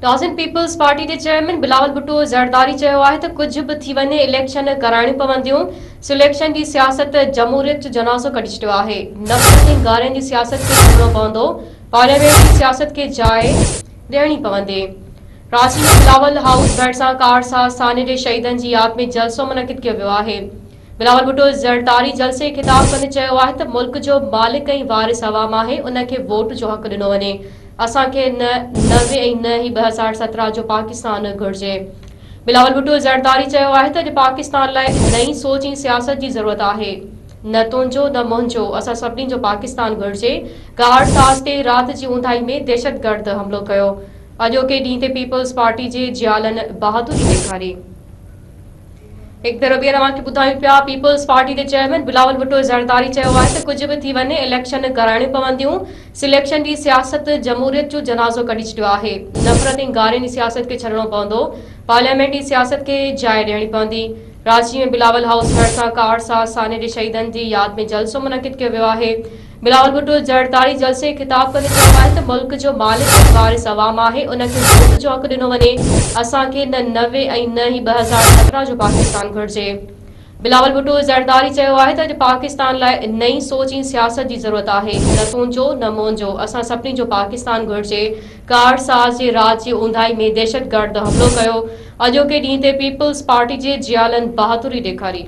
Toss and peoples party के chairman Bilawal Bhutto Zardari चयो आहे त कुछ भी थी वञे इलेक्शन कराइणियूं पवंदियूं। सिलेक्शन की सियासत जमहूरियत जो जनाज़ो कढी छॾियो आहे। नफ़रत ऐं गारनि जी सियासत खे छॾिणो पवंदो। पार्लियामेंट की सियासत खे जाइ ॾियणी पवंदी। रांची में बिलावल हाउस भरिसां कारसा साने जे शहीदनि जी यादि में जलसो मुनक़िद कयो वियो आहे। बिलावल भुट्टो ज़रदारी जलसे ख़िताब कंदे चयो आहे त मुल्क जो मालिक ऐं वारिस अवाम आहे, उन खे वोट जो हक़ ॾिनो वञे। असांखे न 90 ऐं न ही 2017 जो पाकिस्तान घुर्जे। बिलावल भुट्टो ज़रदारी चयो आहे त अॼु पाकिस्तान लाइ नई सोच ऐं सियासत जी ज़रूरत आहे। न तुंहिंजो न मुंहिंजो, असां सभिनी जो पाकिस्तान घुर्जे। गाहड़ साज़ ते राति जी ऊंधाई में दहशतगर्द हमलो कयो। अॼोके ॾींहं ते पीपल्स पार्टी जे जियालनि बहादुरी ॾेखारी। एक तरफ ये रवां ॿुधायूं पिया पीपल्स पार्टी के चेयरमैन बिलावल भुट्टो ज़रदारी चयो आहे त कुछ भी थी वञे इलेक्शन कराइणियूं पवंदियूं। सिलेक्शन की सियासत जमहूरियत जो जनाज़ो कढी छॾियो आहे। नफ़रत ऐं गारनि जी सियासत खे छॾिणो पवंदो। पार्लियामेंट की सियासत खे जाइ ॾियणी पवंदी। रांची में बिलावल हाउस भरिसां कारसा साने जे शहीदनि जी यादि में जलसो मुनक़िद कयो वियो आहे। बिलावल भुट्टो ज़रदारी जलसे ख़िताब कंदे चयो आहे त मुल्क जो मालिक ऐं वारिस अवाम आहे, उन खे वोट जो हक़ ॾिनो वञे। असांखे न 90 ऐं न ही 2017 जो पाकिस्तान घुर्जे। बिलावल भुट्टो ज़रदारी चयो आहे त अॼु पाकिस्तान लाइ नई सोच ऐं सियासत जी ज़रूरत आहे। न तुंहिंजो न मुंहिंजो, असां सभिनी जो पाकिस्तान घुर्जे। कार साज़ जे राति जी ऊंधाई में दहशतगर्द हमलो कयो। अॼोके ॾींहं ते पीपल्स पार्टी जे जियालनि बहादुरी ॾेखारी।